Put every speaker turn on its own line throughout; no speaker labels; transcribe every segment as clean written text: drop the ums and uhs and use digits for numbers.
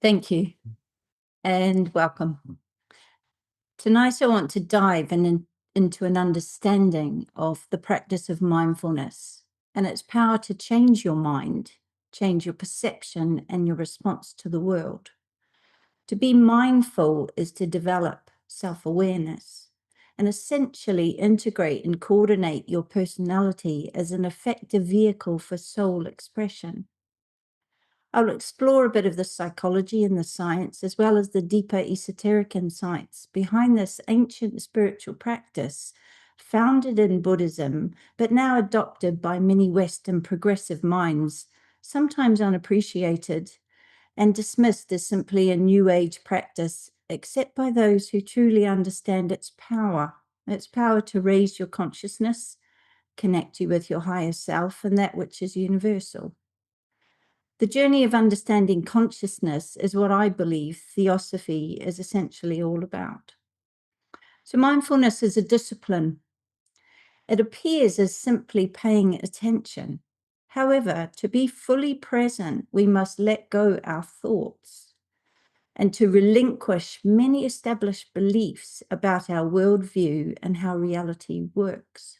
Thank you and welcome. Tonight, I want to dive into an understanding of the practice of mindfulness and its power to change your mind, change your perception, and your response to the world. To be mindful is to develop self awareness and essentially integrate and coordinate your personality as an effective vehicle for soul expression. I'll explore a bit of the psychology and the science, as well as the deeper esoteric insights behind this ancient spiritual practice, founded in Buddhism, but now adopted by many Western progressive minds, sometimes unappreciated and dismissed as simply a New Age practice, except by those who truly understand its power to raise your consciousness, connect you with your higher self, and that which is universal. The journey of understanding consciousness is what I believe theosophy is essentially all about. So, mindfulness is a discipline. It appears as simply paying attention. However, to be fully present, we must let go our thoughts and to relinquish many established beliefs about our worldview and how reality works.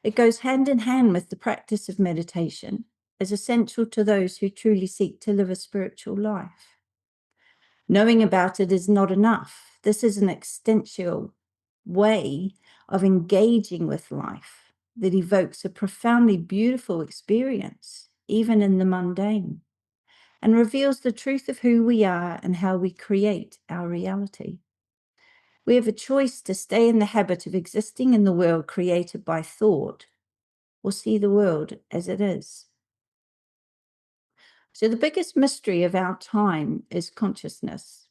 It goes hand in hand with the practice of meditation, as essential to those who truly seek to live a spiritual life. Knowing about it is not enough. This is an existential way of engaging with life that evokes a profoundly beautiful experience, even in the mundane, and reveals the truth of who we are and how we create our reality. We have a choice to stay in the habit of existing in the world created by thought, or see the world as it is. So, the biggest mystery of our time is consciousness.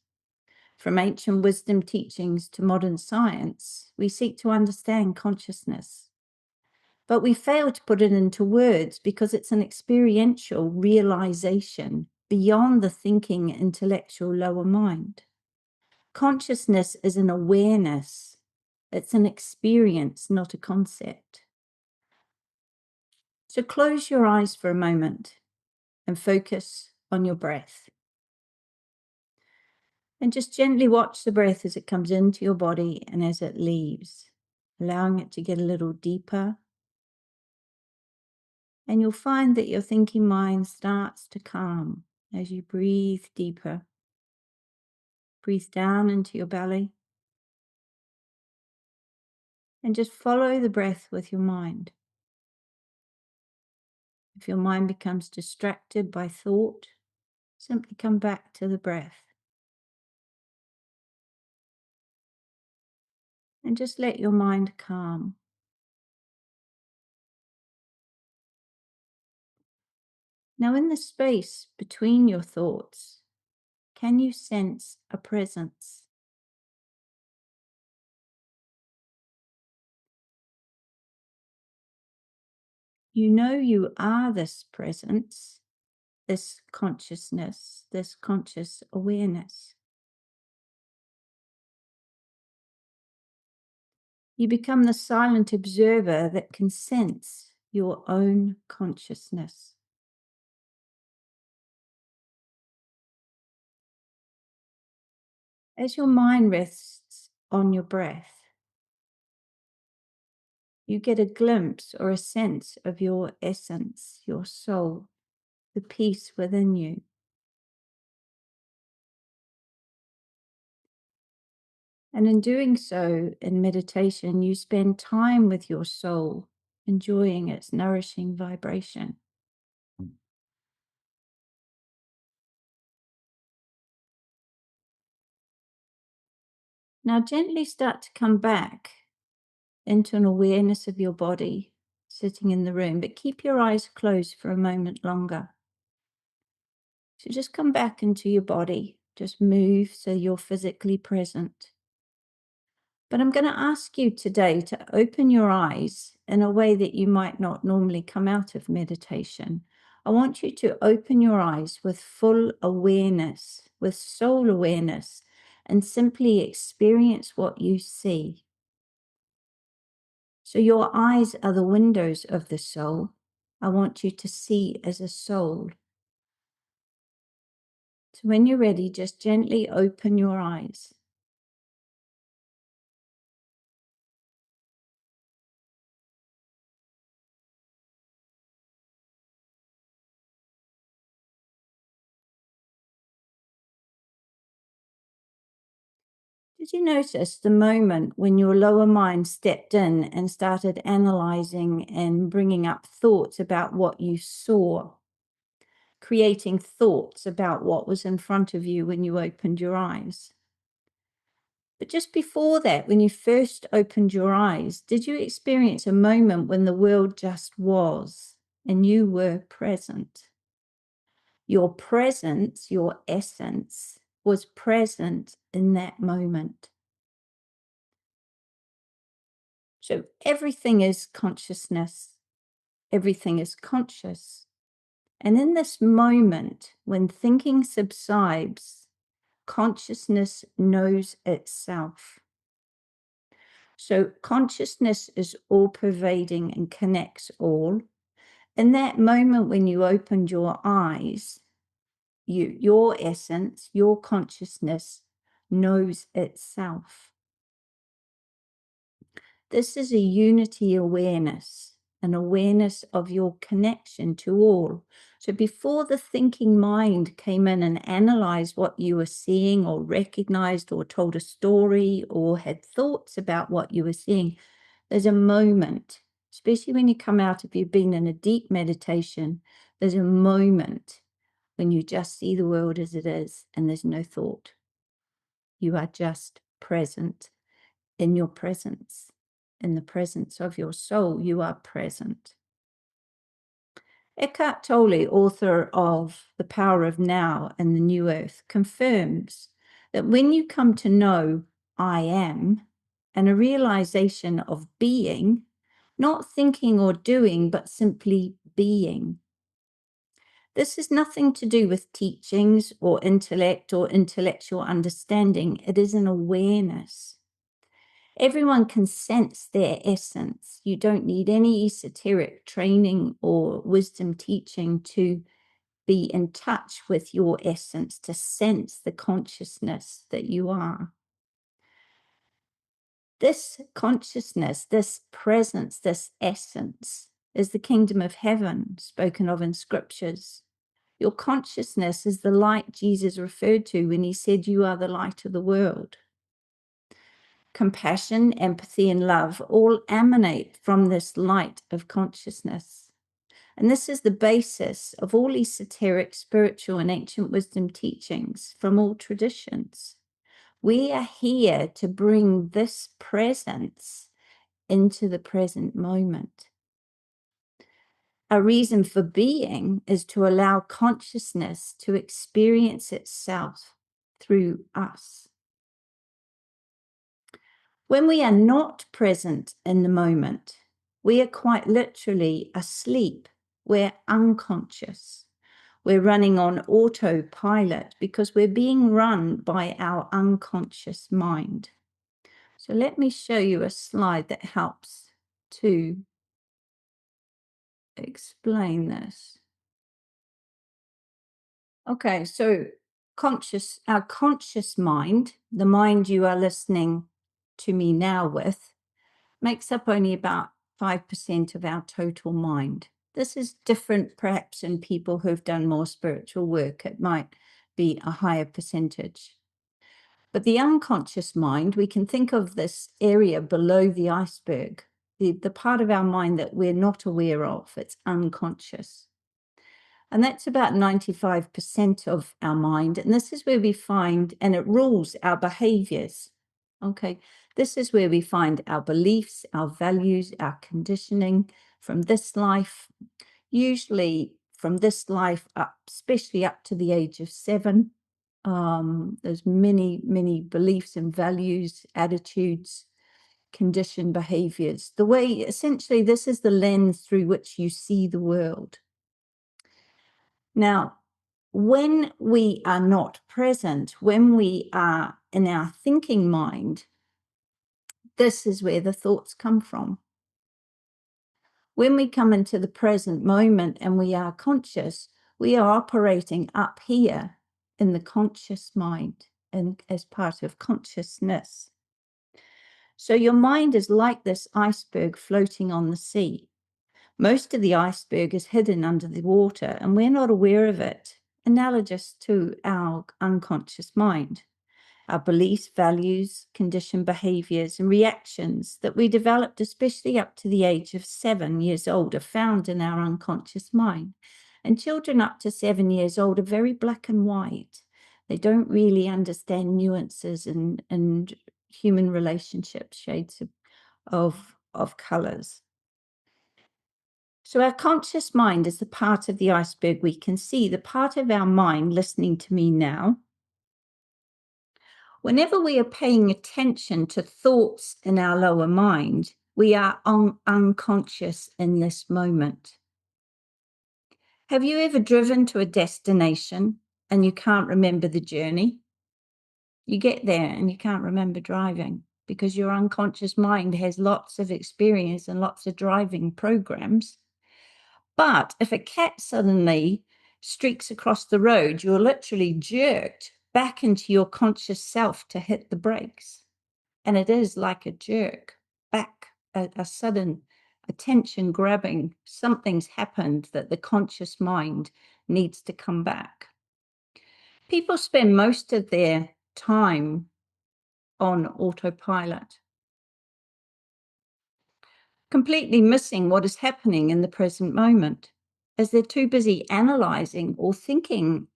From ancient wisdom teachings to modern science, we seek to understand consciousness. But we fail to put it into words because it's an experiential realization beyond the thinking intellectual lower mind. Consciousness is an awareness, it's an experience, not a concept. So close your eyes for a moment and focus on your breath. And just gently watch the breath as it comes into your body and as it leaves, allowing it to get a little deeper. And you'll find that your thinking mind starts to calm as you breathe deeper. Breathe down into your belly and just follow the breath with your mind. If your mind becomes distracted by thought, simply come back to the breath. And just let your mind calm. Now, in the space between your thoughts, can you sense a presence? You know you are this presence, this consciousness, this conscious awareness. You become the silent observer that can sense your own consciousness. As your mind rests on your breath, you get a glimpse or a sense of your essence, your soul, the peace within you. And in doing so, in meditation, you spend time with your soul, enjoying its nourishing vibration. Now, gently start to come back into an awareness of your body sitting in the room, but keep your eyes closed for a moment longer. So just come back into your body, just move so you're physically present. But I'm going to ask you today to open your eyes in a way that you might not normally come out of meditation. I want you to open your eyes with full awareness, with soul awareness, and simply experience what you see. So your eyes are the windows of the soul. I want you to see as a soul, So when you're ready, just gently open your eyes. Did you notice the moment when your lower mind stepped in and started analyzing and bringing up thoughts about what you saw, creating thoughts about what was in front of you when you opened your eyes? But just before that, when you first opened your eyes, did you experience a moment when the world just was and you were present? Your presence, your essence, was present in that moment. So everything is consciousness, everything is conscious. And in this moment, when thinking subsides, consciousness knows itself. So consciousness is all pervading and connects all. In that moment when you opened your eyes, your essence, your consciousness knows itself. This is a unity awareness, an awareness of your connection to all. So before the thinking mind came in and analyzed what you were seeing or recognized or told a story or had thoughts about what you were seeing, there's a moment, especially when you come out, if you've been in a deep meditation, there's a moment when you just see the world as it is and there's no thought. You are just present in your presence. In the presence of your soul, you are present. Eckhart Tolle, author of The Power of Now and the New Earth, confirms that when you come to know I am and a realization of being, not thinking or doing, but simply being. This has nothing to do with teachings or intellect or intellectual understanding. It is an awareness. Everyone can sense their essence. You don't need any esoteric training or wisdom teaching to be in touch with your essence, to sense the consciousness that you are. This consciousness, this presence, this essence is the kingdom of heaven spoken of in scriptures. Your consciousness is the light Jesus referred to when he said, "You are the light of the world." Compassion, empathy, and love all emanate from this light of consciousness. And this is the basis of all esoteric, spiritual, and ancient wisdom teachings from all traditions. We are here to bring this presence into the present moment. Our reason for being is to allow consciousness to experience itself through us. When we are not present in the moment, we are quite literally asleep. We're unconscious. We're running on autopilot because we're being run by our unconscious mind. So let me show you a slide that helps to explain this. Okay, so our conscious mind, the mind you are listening to me now with, makes up only about 5% of our total mind. This is different perhaps in people who've done more spiritual work. It might be a higher percentage. But the unconscious mind, we can think of this area below the iceberg, the part of our mind that we're not aware of. It's unconscious. And that's about 95% of our mind. And this is where we find, and it rules our behaviors. Okay, this is where we find our beliefs, our values, our conditioning from this life, usually from this life up, especially up to the age of 7. There's many, many beliefs and values, attitudes, conditioned behaviors. The way, essentially, this is the lens through which you see the world. Now, when we are not present, when we are in our thinking mind, this is where the thoughts come from. When we come into the present moment and we are conscious, we are operating up here in the conscious mind and as part of consciousness. So your mind is like this iceberg floating on the sea. Most of the iceberg is hidden under the water, and we're not aware of it, analogous to our unconscious mind. Our beliefs, values, conditioned behaviors, and reactions that we developed, especially up to the age of 7 years old, are found in our unconscious mind. And children up to 7 years old are very black and white. They don't really understand nuances and human relationships, shades of colors. So our conscious mind is the part of the iceberg we can see, the part of our mind listening to me now. Whenever we are paying attention to thoughts in our lower mind, we are unconscious in this moment. Have you ever driven to a destination and you can't remember the journey? You get there and you can't remember driving because your unconscious mind has lots of experience and lots of driving programs. But if a cat suddenly streaks across the road, you're literally jerked back into your conscious self to hit the brakes. And it is like a jerk back, a sudden attention grabbing. Something's happened that the conscious mind needs to come back. People spend most of their time on autopilot, completely missing what is happening in the present moment, as they're too busy analyzing or thinking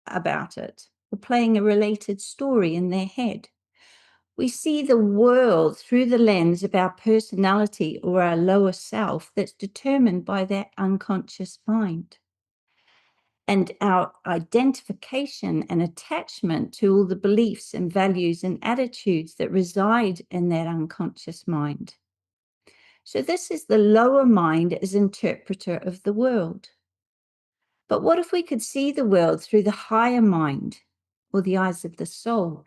about it or playing a related story in their head. We see the world through the lens of our personality or our lower self that's determined by that unconscious mind. And our identification and attachment to all the beliefs and values and attitudes that reside in that unconscious mind. So this is the lower mind as interpreter of the world. But what if we could see the world through the higher mind or the eyes of the soul?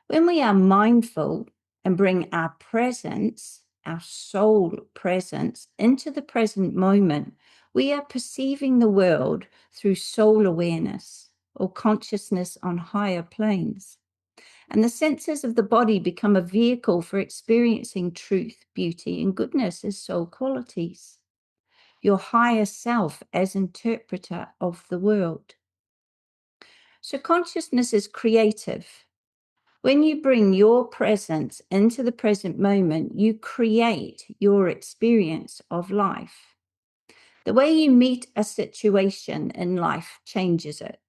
When we are mindful and bring our presence, our soul presence, into the present moment, we are perceiving the world through soul awareness or consciousness on higher planes. And the senses of the body become a vehicle for experiencing truth, beauty, and goodness as soul qualities. Your higher self as interpreter of the world. So consciousness is creative. When you bring your presence into the present moment, you create your experience of life. The way you meet a situation in life changes it.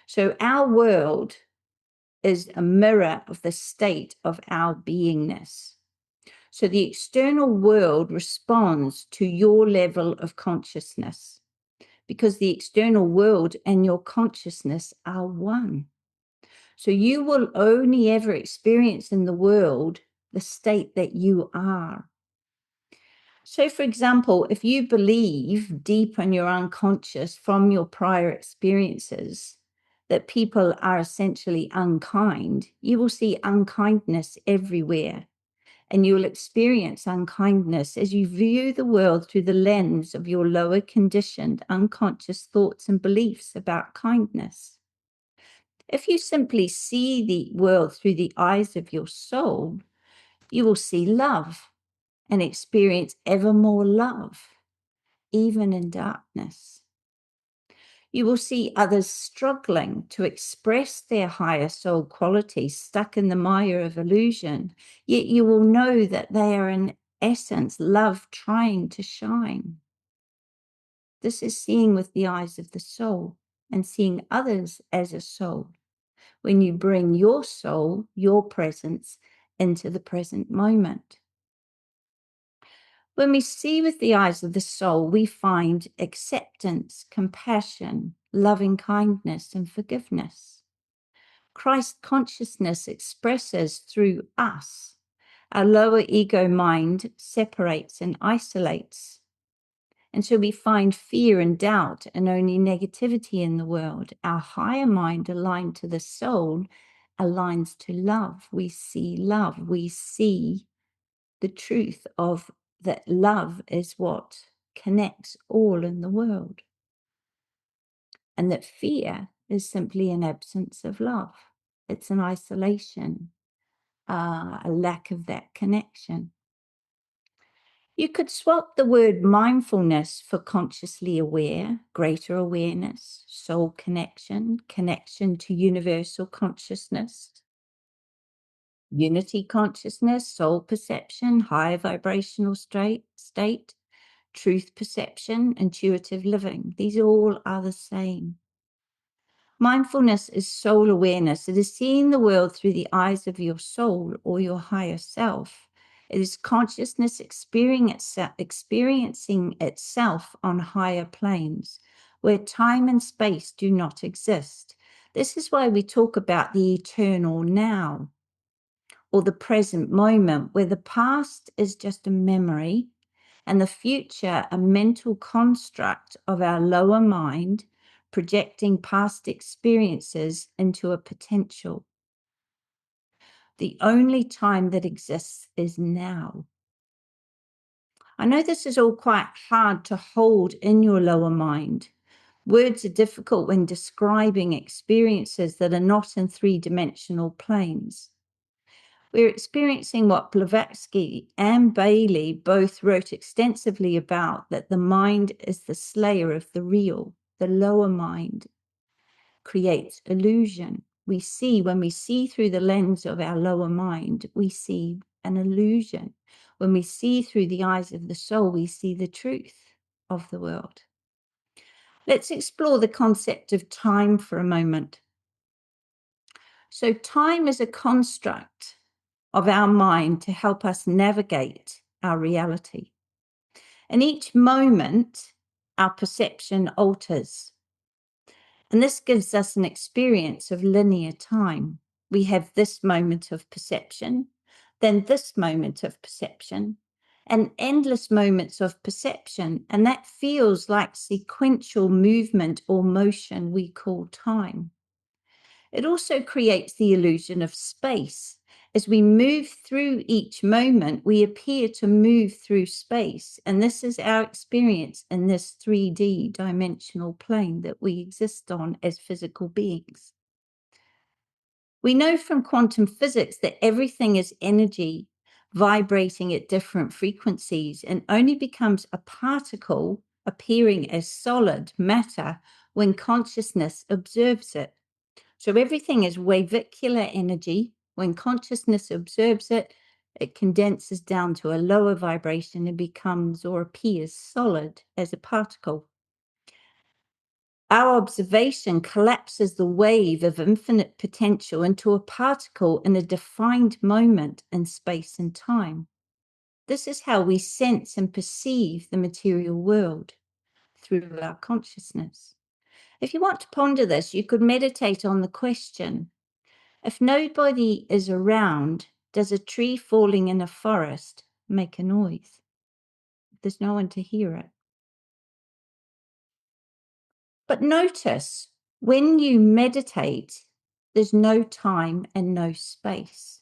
So our world is a mirror of the state of our beingness. So the external world responds to your level of consciousness because the external world and your consciousness are one. So you will only ever experience in the world the state that you are. So, for example, if you believe deep in your unconscious from your prior experiences that people are essentially unkind, you will see unkindness everywhere. And you will experience unkindness as you view the world through the lens of your lower conditioned unconscious thoughts and beliefs about kindness. If you simply see the world through the eyes of your soul, you will see love and experience ever more love, even in darkness. You will see others struggling to express their higher soul qualities, stuck in the mire of illusion, yet you will know that they are in essence love trying to shine. This is seeing with the eyes of the soul and seeing others as a soul. When you bring your soul, your presence into the present moment. When we see with the eyes of the soul, we find acceptance, compassion, loving kindness, and forgiveness. Christ consciousness expresses through us. Our lower ego mind separates and isolates. And so we find fear and doubt and only negativity in the world. Our higher mind, aligned to the soul, aligns to love. We see love. We see the truth of that love is what connects all in the world. And that fear is simply an absence of love. It's an isolation, a lack of that connection. You could swap the word mindfulness for consciously aware, greater awareness, soul connection, connection to universal consciousness, unity consciousness, soul perception, higher vibrational state, truth perception, intuitive living. These all are the same. Mindfulness is soul awareness. It is seeing the world through the eyes of your soul or your higher self. It is consciousness experiencing itself on higher planes where time and space do not exist. This is why we talk about the eternal now or the present moment, where the past is just a memory and the future a mental construct of our lower mind projecting past experiences into a potential. The only time that exists is now. I know this is all quite hard to hold in your lower mind. Words are difficult when describing experiences that are not in three-dimensional planes. We're experiencing what Blavatsky and Bailey both wrote extensively about, that the mind is the slayer of the real. The lower mind creates illusion. When we see through the lens of our lower mind, we see an illusion. When we see through the eyes of the soul, we see the truth of the world. Let's explore the concept of time for a moment. So time is a construct of our mind to help us navigate our reality. In each moment, our perception alters. And this gives us an experience of linear time. We have this moment of perception, then this moment of perception, and endless moments of perception. And that feels like sequential movement or motion we call time. It also creates the illusion of space. As we move through each moment, we appear to move through space. And this is our experience in this 3D dimensional plane that we exist on as physical beings. We know from quantum physics that everything is energy vibrating at different frequencies and only becomes a particle appearing as solid matter when consciousness observes it. So everything is wavicular energy. When consciousness observes it, it condenses down to a lower vibration and becomes or appears solid as a particle. Our observation collapses the wave of infinite potential into a particle in a defined moment in space and time. This is how we sense and perceive the material world, through our consciousness. If you want to ponder this, you could meditate on the question: if nobody is around, does a tree falling in a forest make a noise? There's no one to hear it. But notice, when you meditate, there's no time and no space.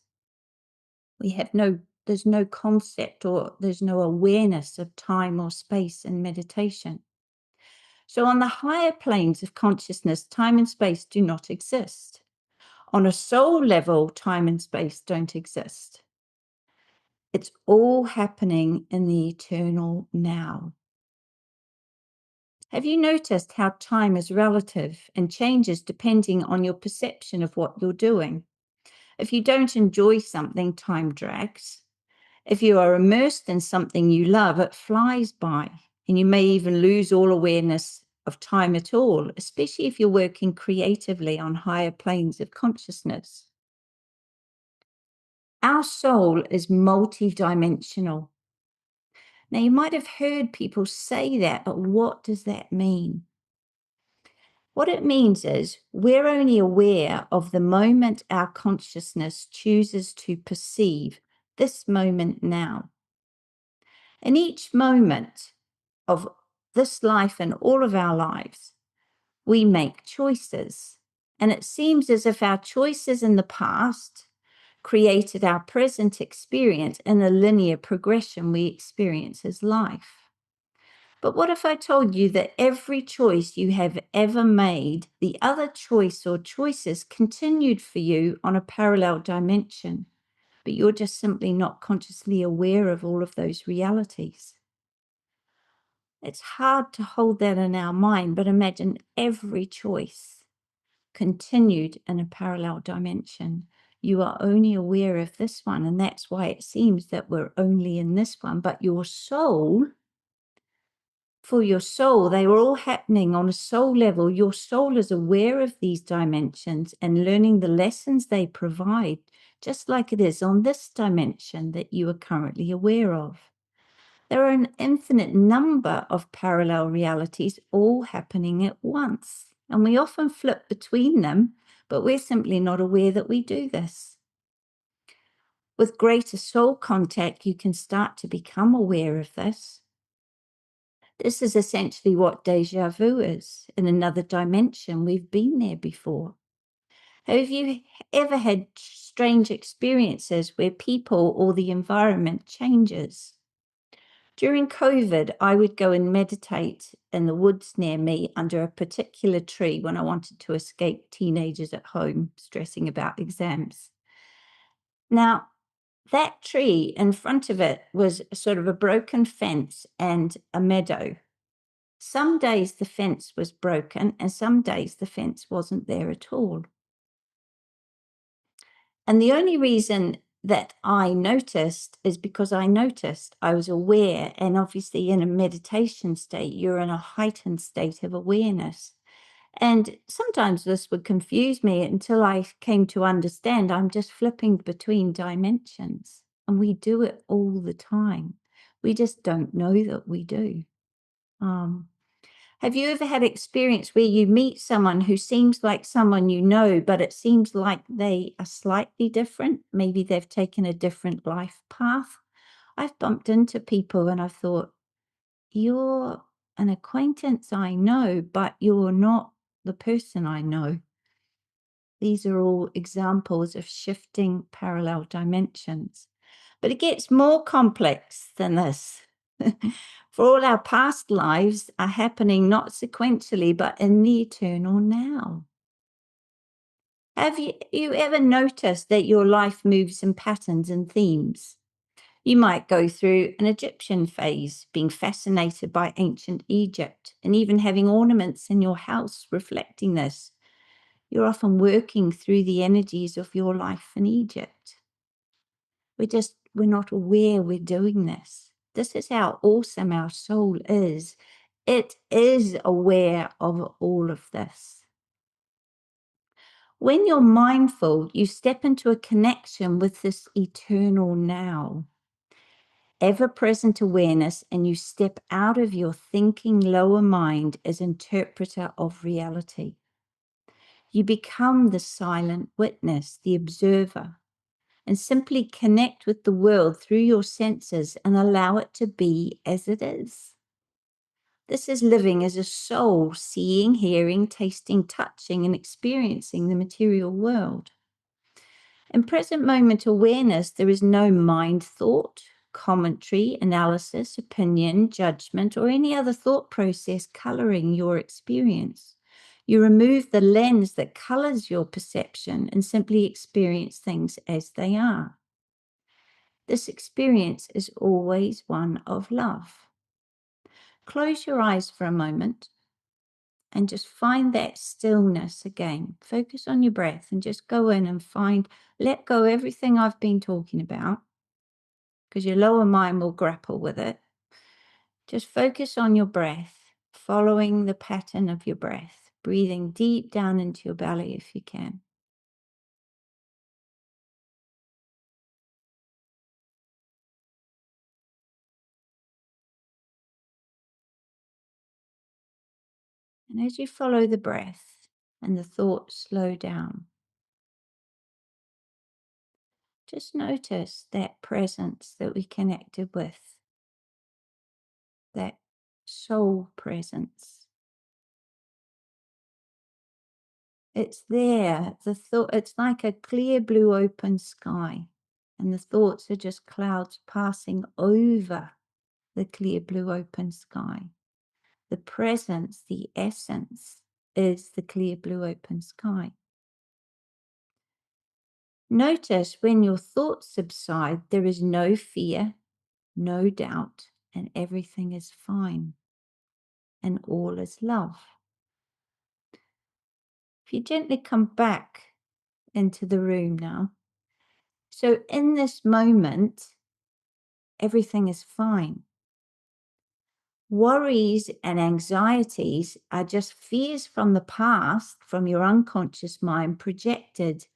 There's no concept, or there's no awareness of time or space in meditation. So on the higher planes of consciousness, time and space do not exist. On a soul level, time and space don't exist. It's all happening in the eternal now. Have you noticed how time is relative and changes depending on your perception of what you're doing? If you don't enjoy something, time drags. If you are immersed in something you love, it flies by, and you may even lose all awareness of time at all, especially if you're working creatively on higher planes of consciousness. Our soul is multidimensional. Now, you might have heard people say that, but what does that mean? What it means is we're only aware of the moment our consciousness chooses to perceive, this moment now. In each moment of this life and all of our lives, we make choices. And it seems as if our choices in the past created our present experience in a linear progression we experience as life. But what if I told you that every choice you have ever made, the other choice or choices continued for you on a parallel dimension, but you're just simply not consciously aware of all of those realities? It's hard to hold that in our mind, but imagine every choice continued in a parallel dimension. You are only aware of this one, and that's why it seems that we're only in this one. But your soul, for your soul, they were all happening on a soul level. Your soul is aware of these dimensions and learning the lessons they provide, just like it is on this dimension that you are currently aware of. There are an infinite number of parallel realities all happening at once, and we often flip between them, but we're simply not aware that we do this. With greater soul contact, you can start to become aware of this. This is essentially what déjà vu is. In another dimension, we've been there before. Have you ever had strange experiences where people or the environment changes? During COVID, I would go and meditate in the woods near me under a particular tree when I wanted to escape teenagers at home stressing about exams. Now, that tree in front of it was sort of a broken fence and a meadow. Some days the fence was broken, and some days the fence wasn't there at all. And the only reason that I noticed is because I noticed, I was aware. And obviously, in a meditation state, you're in a heightened state of awareness. And sometimes this would confuse me until I came to understand I'm just flipping between dimensions. And we do it all the time. We just don't know that we do. Um, have you ever had experience where you meet someone who seems like someone you know, but it seems like they are slightly different? Maybe they've taken a different life path. I've bumped into people and I've thought, you're an acquaintance I know, but you're not the person I know. These are all examples of shifting parallel dimensions. But it gets more complex than this. For all our past lives are happening not sequentially, but in the eternal now. Have you ever noticed that your life moves in patterns and themes? You might go through an Egyptian phase, being fascinated by ancient Egypt, and even having ornaments in your house reflecting this. You're often working through the energies of your life in Egypt. We're not aware we're doing this. This is how awesome our soul is. It is aware of all of this. When you're mindful, you step into a connection with this eternal now, ever present awareness, and you step out of your thinking lower mind as interpreter of reality. You become the silent witness, the observer, and simply connect with the world through your senses and allow it to be as it is. This is living as a soul, seeing, hearing, tasting, touching, and experiencing the material world. In present moment awareness, there is no mind thought, commentary, analysis, opinion, judgment, or any other thought process coloring your experience. You remove the lens that colors your perception and simply experience things as they are. This experience is always one of love. Close your eyes for a moment and just find that stillness again. Focus on your breath and just go in and let go everything I've been talking about, because your lower mind will grapple with it. Just focus on your breath, following the pattern of your breath, breathing deep down into your belly if you can. And as you follow the breath and the thoughts slow down, just notice that presence that we connected with, that soul presence. It's there. It's like a clear blue open sky, and the thoughts are just clouds passing over the clear blue open sky. the presence, the essence, is the clear blue open sky. Notice when your thoughts subside, there is no fear, no doubt, and everything is fine, and all is love. If you gently come back into the room now, so in this moment, everything is fine. Worries and anxieties are just fears from the past, from your unconscious mind projected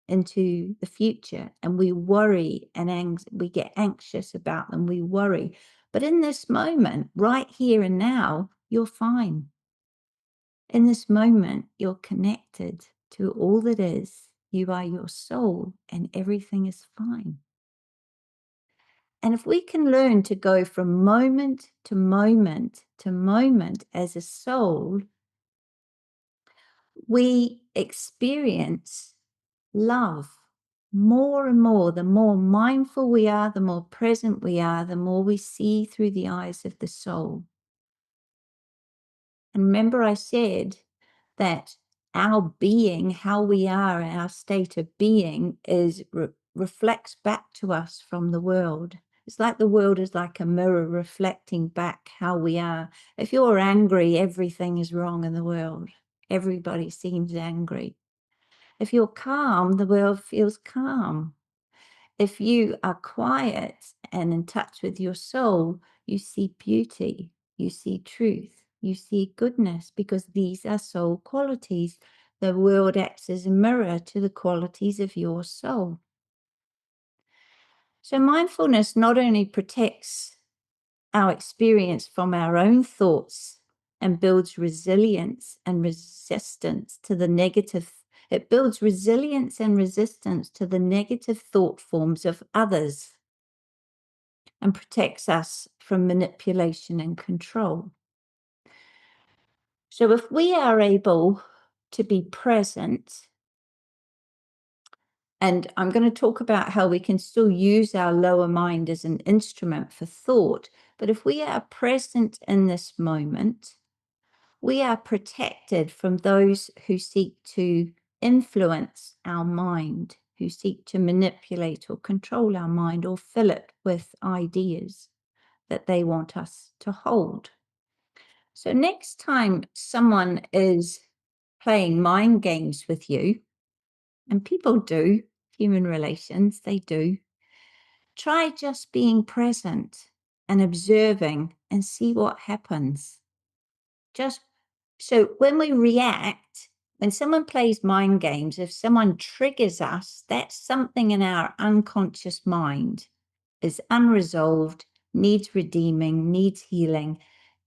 into the future. And we worry and we get anxious about them, we worry. But in this moment, right here and now, you're fine. In this moment, you're connected to all that is. You are your soul, and everything is fine. And if we can learn to go from moment to moment to moment as a soul, we experience love more and more. The more mindful we are, the more present we are, the more we see through the eyes of the soul. And remember, I said that our being, how we are, our state of being reflects back to us from the world. It's like the world is like a mirror reflecting back how we are. If you're angry, everything is wrong in the world. Everybody seems angry. If you're calm, the world feels calm. If you are quiet and in touch with your soul, you see beauty, you see truth, you see goodness, because these are soul qualities. The world acts as a mirror to the qualities of your soul. So mindfulness not only protects our experience from our own thoughts and builds resilience and resistance to the negative. It builds resilience and resistance to the negative thought forms of others and protects us from manipulation and control. So if we are able to be present, and I'm going to talk about how we can still use our lower mind as an instrument for thought, but if we are present in this moment, we are protected from those who seek to influence our mind, who seek to manipulate or control our mind or fill it with ideas that they want us to hold. So next time someone is playing mind games with you, and people do, human relations, they do, try just being present and observing and see what happens. Just so when we react, when someone plays mind games, if someone triggers us, that's something in our unconscious mind is unresolved, needs redeeming, needs healing,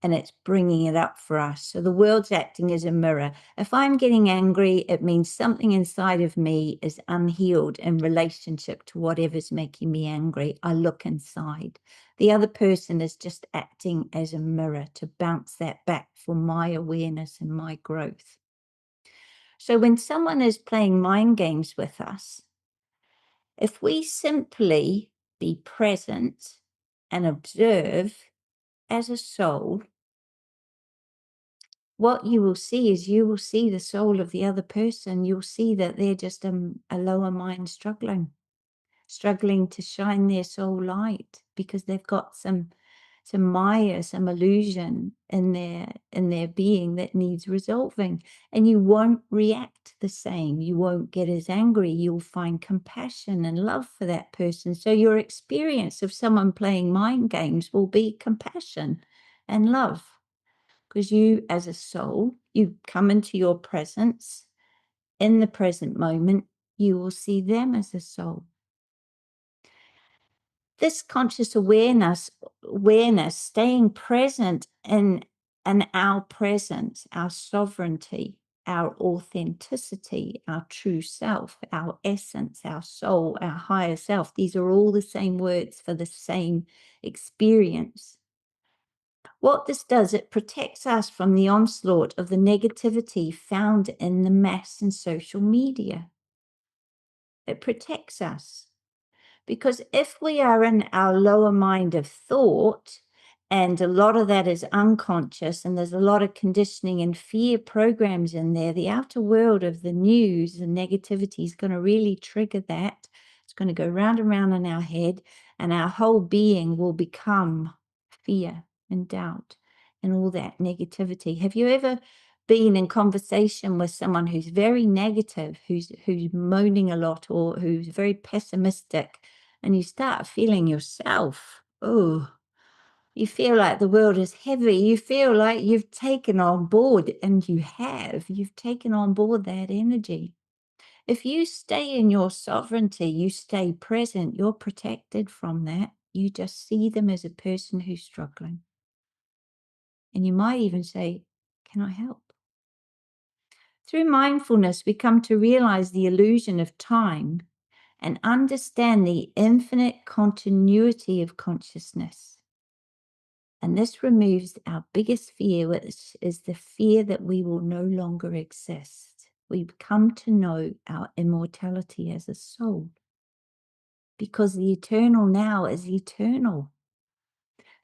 and it's bringing it up for us. So the world's acting as a mirror. If I'm getting angry, it means something inside of me is unhealed in relationship to whatever's making me angry. I look inside. The other person is just acting as a mirror to bounce that back for my awareness and my growth. So when someone is playing mind games with us, if we simply be present and observe as a soul, what you will see is you will see the soul of the other person. You'll see that they're just a lower mind struggling to shine their soul light because they've got some maya, some illusion in their being that needs resolving. And you won't react the same. You won't get as angry. You'll find compassion and love for that person. So your experience of someone playing mind games will be compassion and love, because you as a soul, you come into your presence in the present moment, you will see them as a soul. This conscious awareness, staying present in our presence, our sovereignty, our authenticity, our true self, our essence, our soul, our higher self. These are all the same words for the same experience. What this does, it protects us from the onslaught of the negativity found in the mass and social media. It protects us. Because if we are in our lower mind of thought And a lot of that is unconscious, and there's a lot of conditioning and fear programs in there. The outer world of the news and negativity is going to really trigger that. It's going to go round and round in our head, and our whole being will become fear and doubt and all that negativity. Have you ever been in conversation with someone who's very negative, who's moaning a lot, or who's very pessimistic, and you start feeling yourself, oh, you feel like the world is heavy. You feel like you've taken on board, and you've taken on board that energy. If you stay in your sovereignty, you stay present, you're protected from that. You just see them as a person who's struggling. And you might even say, can I help? Through mindfulness, we come to realize the illusion of time and understand the infinite continuity of consciousness. And this removes our biggest fear, which is the fear that we will no longer exist. We come to know our immortality as a soul, because the eternal now is eternal.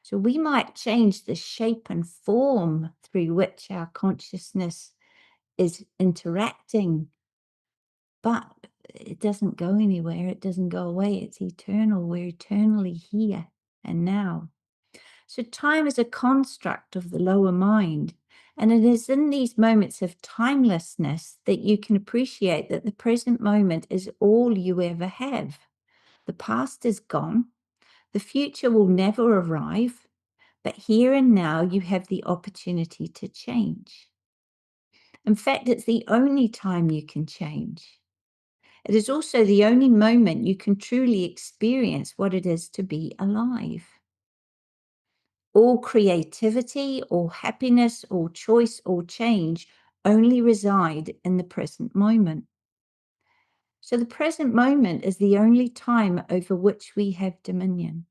So we might change the shape and form through which our consciousness is interacting, but it doesn't go anywhere. It doesn't go away. It's eternal. We're eternally here and now. So time is a construct of the lower mind. And it is in these moments of timelessness that you can appreciate that the present moment is all you ever have. The past is gone. The future will never arrive. But here and now, you have the opportunity to change. In fact, it's the only time you can change. It is also the only moment you can truly experience what it is to be alive. All creativity, all happiness, all choice, all change only reside in the present moment. So the present moment is the only time over which we have dominion.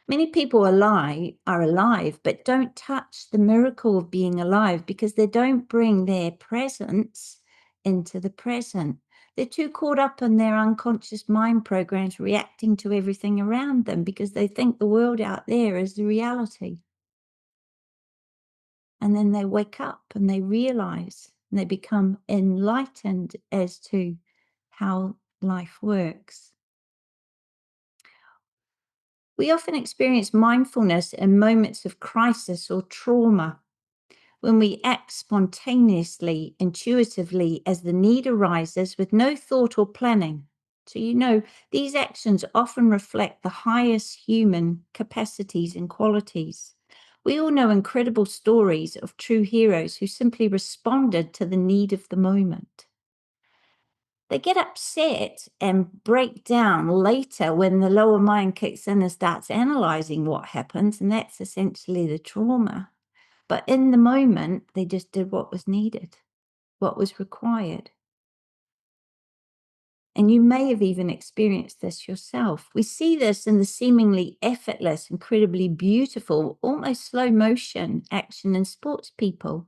Many people are alive, but don't touch the miracle of being alive because they don't bring their presence into the present. They're too caught up in their unconscious mind programs, reacting to everything around them because they think the world out there is the reality. And then they wake up and they realize and they become enlightened as to how life works. We often experience mindfulness in moments of crisis or trauma, when we act spontaneously, intuitively, as the need arises with no thought or planning. So, these actions often reflect the highest human capacities and qualities. We all know incredible stories of true heroes who simply responded to the need of the moment. They get upset and break down later when the lower mind kicks in and starts analyzing what happens, and that's essentially the trauma. But in the moment, they just did what was needed, what was required. And you may have even experienced this yourself. We see this in the seemingly effortless, incredibly beautiful, almost slow motion action in sports people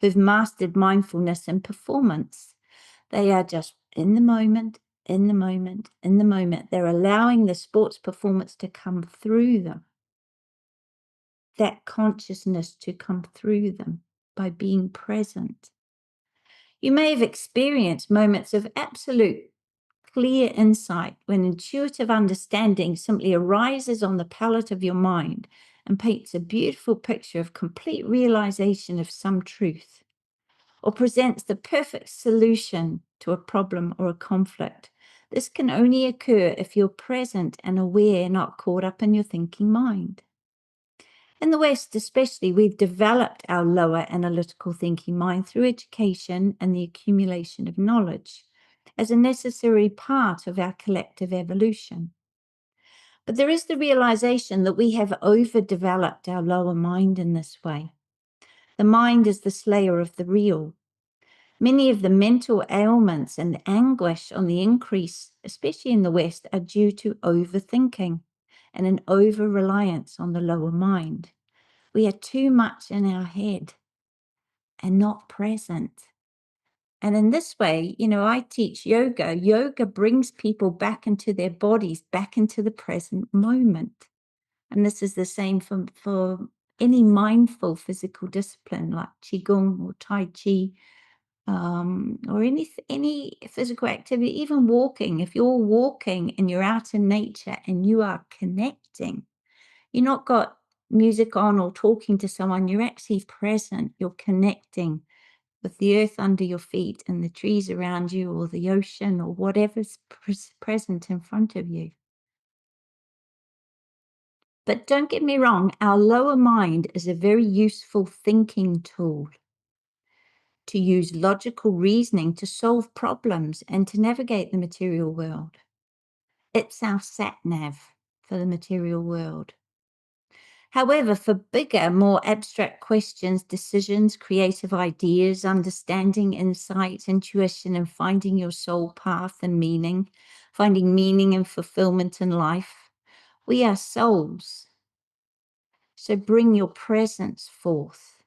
who've mastered mindfulness and performance. They are just in the moment, in the moment, in the moment. They're allowing the sports performance to come through them, that consciousness to come through them by being present. You may have experienced moments of absolute clear insight when intuitive understanding simply arises on the palette of your mind and paints a beautiful picture of complete realization of some truth, or presents the perfect solution to a problem or a conflict. This can only occur if you're present and aware, not caught up in your thinking mind. In the West, especially, we've developed our lower analytical thinking mind through education and the accumulation of knowledge as a necessary part of our collective evolution. But there is the realization that we have overdeveloped our lower mind in this way. The mind is the slayer of the real. Many of the mental ailments and anguish on the increase, especially in the West, are due to overthinking and an over-reliance on the lower mind. We are too much in our head and not present. And in this way, I teach yoga. Yoga brings people back into their bodies, back into the present moment. And this is the same for any mindful physical discipline like qigong or tai chi, or any physical activity, even walking. If you're walking and you're out in nature and you are connecting, you're not got music on or talking to someone, you're actually present, you're connecting with the earth under your feet and the trees around you or the ocean or whatever's present in front of you. But don't get me wrong, our lower mind is a very useful thinking tool to use logical reasoning to solve problems and to navigate the material world. It's our sat nav for the material world. However, for bigger, more abstract questions, decisions, creative ideas, understanding, insight, intuition, and finding your soul path and meaning, finding meaning and fulfillment in life, we are souls. So bring your presence forth.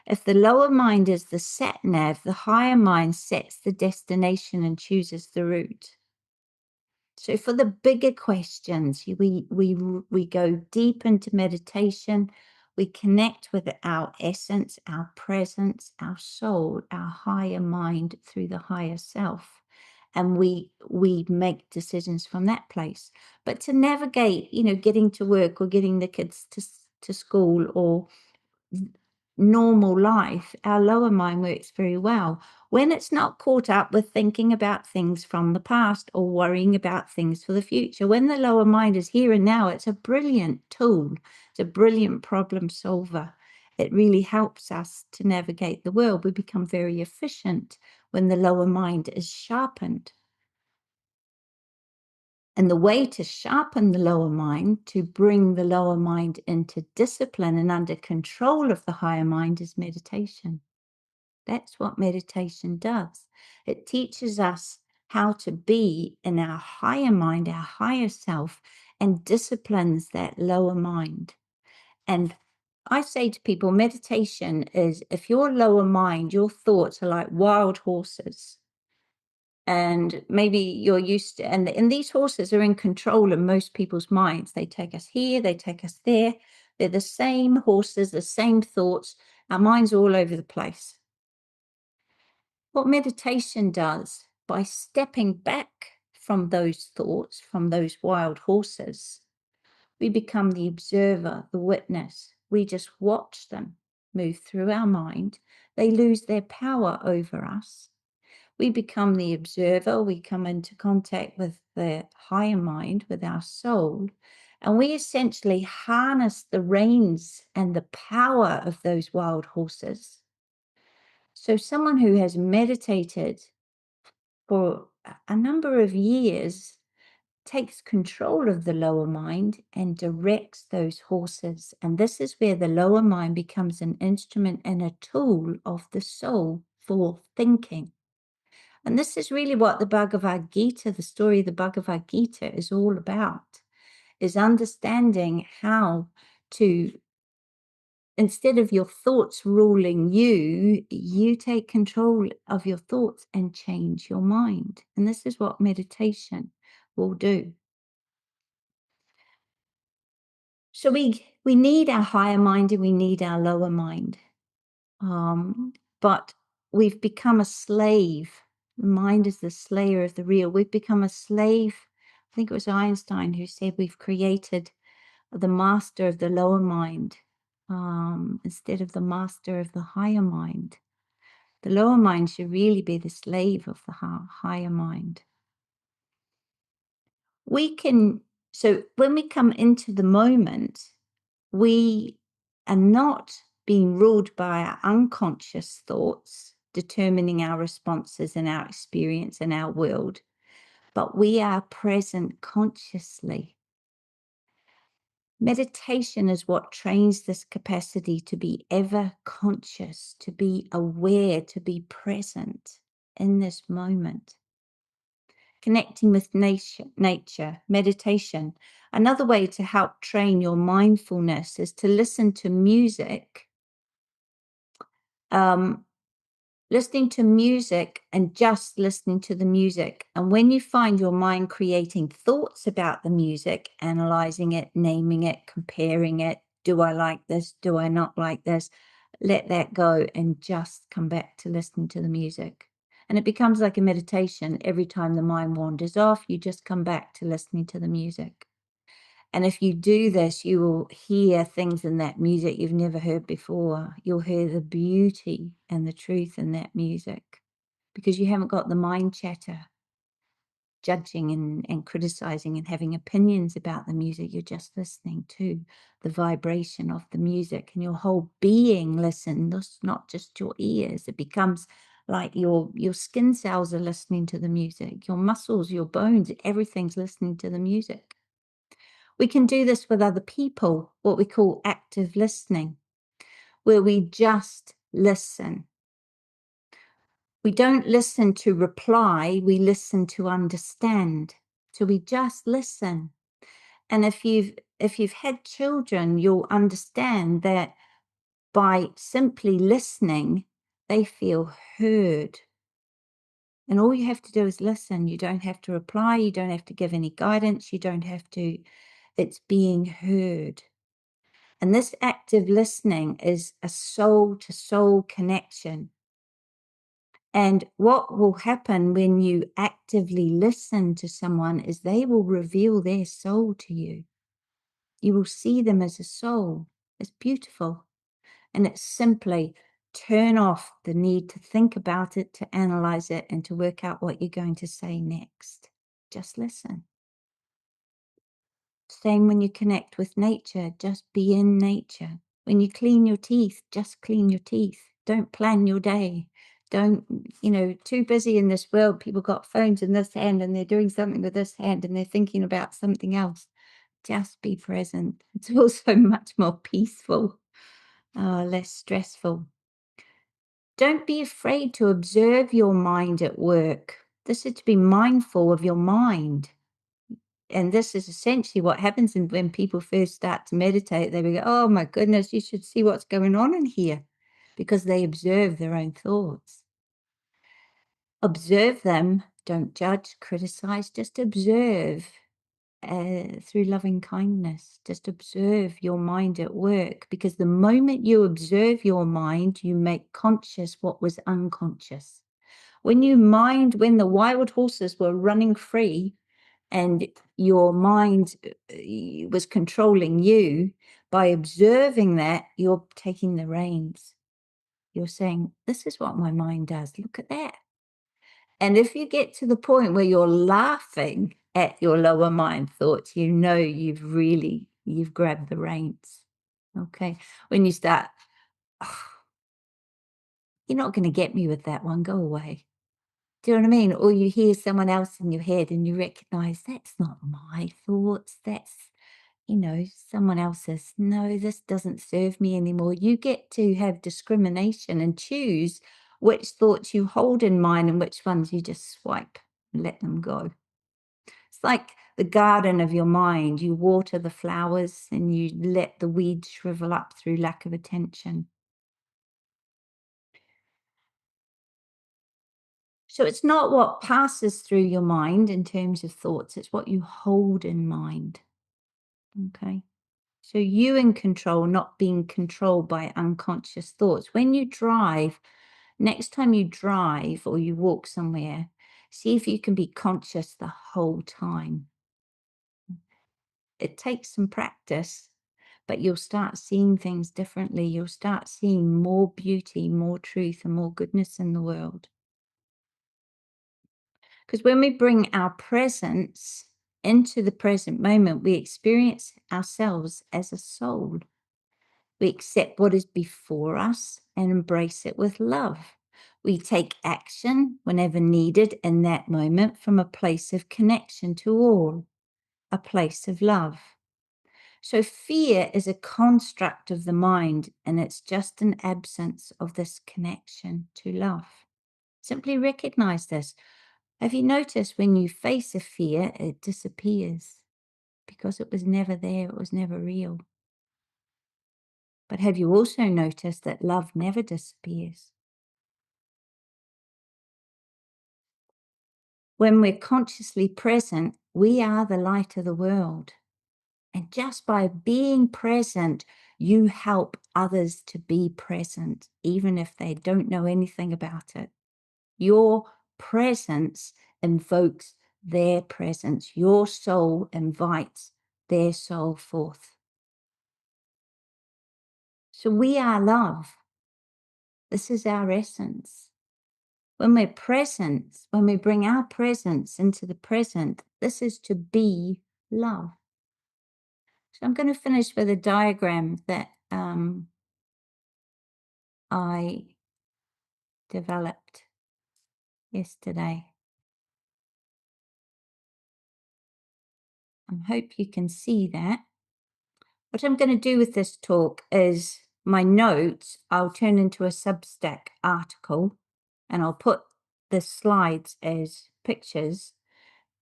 If the lower mind is the sat nav, the higher mind sets the destination and chooses the route. So for the bigger questions, we go deep into meditation. We connect with our essence, our presence, our soul, our higher mind through the higher self. And we make decisions from that place. But to navigate, getting to work or getting the kids to school or normal life, our lower mind works very well when it's not caught up with thinking about things from the past or worrying about things for the future. When the lower mind is here and now, it's a brilliant tool. It's a brilliant problem solver. It really helps us to navigate the world. We become very efficient when the lower mind is sharpened. And the way to sharpen the lower mind, to bring the lower mind into discipline and under control of the higher mind, is meditation. That's what meditation does. It teaches us how to be in our higher mind, our higher self, and disciplines that lower mind. And I say to people, meditation is if your lower mind, your thoughts are like wild horses. And maybe you're used to, and these horses are in control of most people's minds. They take us here, they take us there. They're the same horses, the same thoughts. Our minds are all over the place. What meditation does, by stepping back from those thoughts, from those wild horses, we become the observer, the witness. We just watch them move through our mind. They lose their power over us. We become the observer, we come into contact with the higher mind, with our soul, and we essentially harness the reins and the power of those wild horses. So someone who has meditated for a number of years takes control of the lower mind and directs those horses. And this is where the lower mind becomes an instrument and a tool of the soul for thinking. And this is really what the Bhagavad Gita, the story of the Bhagavad Gita, is all about, is understanding how to, instead of your thoughts ruling you, you take control of your thoughts and change your mind. And this is what meditation will do. So we need our higher mind and we need our lower mind. But we've become a slave. The mind is the slayer of the real. We've become a slave. I think it was Einstein who said we've created the master of the lower mind instead of the master of the higher mind. The lower mind should really be the slave of the higher mind. So when we come into the moment, we are not being ruled by our unconscious thoughts, determining our responses and our experience and our world, but we are present consciously. Meditation is what trains this capacity to be ever conscious, to be aware, to be present in this moment. Connecting with nature, meditation. Another way to help train your mindfulness is to listen to music listening to music and just listening to the music. And when you find your mind creating thoughts about the music, analyzing it, naming it, comparing it, do I like this? Do I not like this? Let that go and just come back to listening to the music. And it becomes like a meditation. Every time the mind wanders off, you just come back to listening to the music. And if you do this, you will hear things in that music you've never heard before. You'll hear the beauty and the truth in that music because you haven't got the mind chatter, judging and criticizing and having opinions about the music. You're just listening to the vibration of the music, and your whole being listens, not just your ears. It becomes like your skin cells are listening to the music, your muscles, your bones, everything's listening to the music. We can do this with other people, what we call active listening, where we just listen. We don't listen to reply, we listen to understand. So we just listen. And if you've had children, you'll understand that by simply listening, they feel heard. And all you have to do is listen. You don't have to reply, you don't have to give any guidance, you don't have to, it's being heard. And this active listening is a soul to soul connection. And what will happen when you actively listen to someone is they will reveal their soul to you. You will see them as a soul. It's beautiful. And it's simply turn off the need to think about it, to analyze it, and to work out what you're going to say next. Just listen. Same when you connect with nature, just be in nature. When you clean your teeth, just clean your teeth. Don't plan your day. Don't, too busy in this world. People got phones in this hand and they're doing something with this hand and they're thinking about something else. Just be present. It's also much more peaceful, less stressful. Don't be afraid to observe your mind at work. This is to be mindful of your mind. And this is essentially what happens when people first start to meditate. They go, oh my goodness, you should see what's going on in here, because they observe their own thoughts. Observe them, don't judge, criticize, just observe through loving kindness. Just observe your mind at work, because the moment you observe your mind, you make conscious what was unconscious. When the wild horses were running free, and your mind was controlling you, by observing that, you're taking the reins. You're saying, this is what my mind does. Look at that. And if you get to the point where you're laughing at your lower mind thoughts, you've grabbed the reins. Okay. When you start, "Oh, you're not going to get me with that one. Go away." Do you know what I mean? Or you hear someone else in your head and you recognize that's not my thoughts. That's, someone else's. No, this doesn't serve me anymore. You get to have discrimination and choose which thoughts you hold in mind and which ones you just swipe and let them go. It's like the garden of your mind. You water the flowers and you let the weeds shrivel up through lack of attention. So it's not what passes through your mind in terms of thoughts, it's what you hold in mind. Okay. So you in control, not being controlled by unconscious thoughts. When you drive, next time you drive or you walk somewhere, see if you can be conscious the whole time. It takes some practice, but you'll start seeing things differently. You'll start seeing more beauty, more truth, and more goodness in the world. Because when we bring our presence into the present moment, we experience ourselves as a soul. We accept what is before us and embrace it with love. We take action whenever needed in that moment from a place of connection to all, a place of love. So fear is a construct of the mind, and it's just an absence of this connection to love. Simply recognize this. Have you noticed when you face a fear, it disappears because it was never there, it was never real? But have you also noticed that love never disappears? When we're consciously present, we are the light of the world. And just by being present, you help others to be present, even if they don't know anything about it. Your presence invokes their presence. Your soul invites their soul forth. So we are love. This is our essence. When we're present, when we bring our presence into the present, this is to be love. So I'm going to finish with a diagram that I developed yesterday. I hope you can see that. What I'm going to do with this talk is my notes, I'll turn into a Substack article, and I'll put the slides as pictures,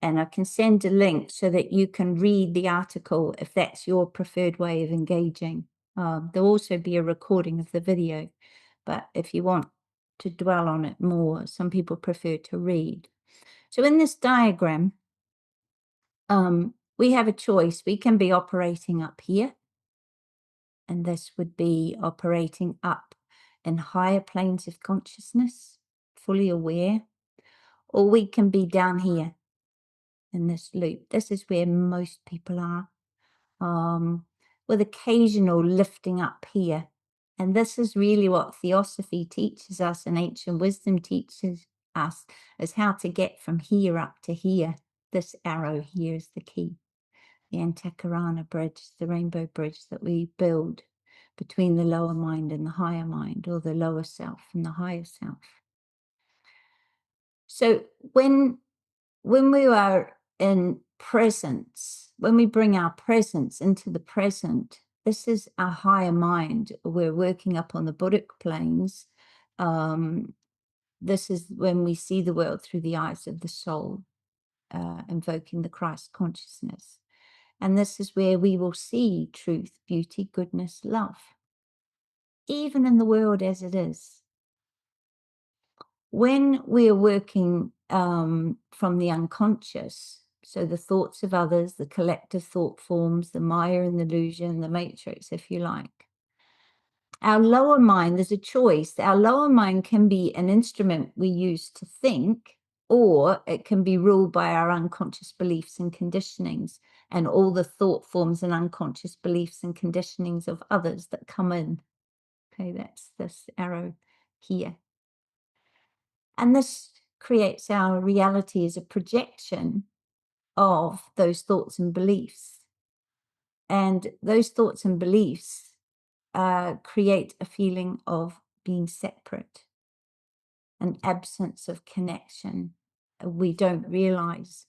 and I can send a link so that you can read the article if that's your preferred way of engaging. There'll also be a recording of the video, but if you want to dwell on it more, some people prefer to read. So in this diagram, we have a choice. We can be operating up here, and this would be operating up in higher planes of consciousness, fully aware, or we can be down here in this loop. This is where most people are, with occasional lifting up here. And this is really what Theosophy teaches us and ancient wisdom teaches us, is how to get from here up to here. This arrow here is the key. The Antakarana bridge, the rainbow bridge that we build between the lower mind and the higher mind, or the lower self and the higher self. So when we are in presence, when we bring our presence into the present, this is our higher mind. We're working up on the Buddhic planes. This is when we see the world through the eyes of the soul, invoking the Christ consciousness. And this is where we will see truth, beauty, goodness, love, even in the world as it is. When we are working from the unconscious, so the thoughts of others, the collective thought forms, the Maya and the illusion, the matrix, if you like, our lower mind, there's a choice. Our lower mind can be an instrument we use to think, or it can be ruled by our unconscious beliefs and conditionings and all the thought forms and unconscious beliefs and conditionings of others that come in. Okay, that's this arrow here. And this creates our reality as a projection of those thoughts and beliefs. And those thoughts and beliefs create a feeling of being separate, an absence of connection. We don't realize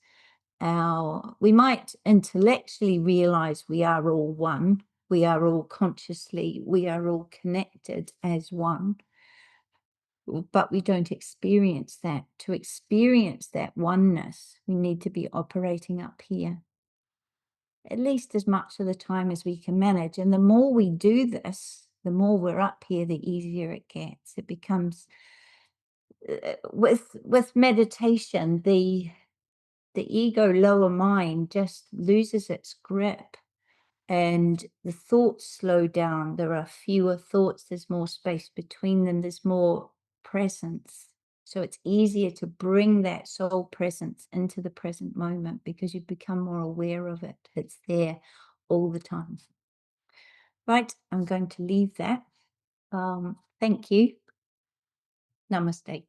we might intellectually realize we are all one, we are all consciously, we are all connected as one, but we don't experience that. To experience that oneness, we need to be operating up here, at least as much of the time as we can manage. And the more we do this, the more we're up here, the easier it gets. It becomes, with meditation, the ego lower mind just loses its grip, and the thoughts slow down. There are fewer thoughts, there's more space between them, there's more presence. So it's easier to bring that soul presence into the present moment because you become more aware of it. It's there all the time. Right, I'm going to leave that. Thank you. Namaste.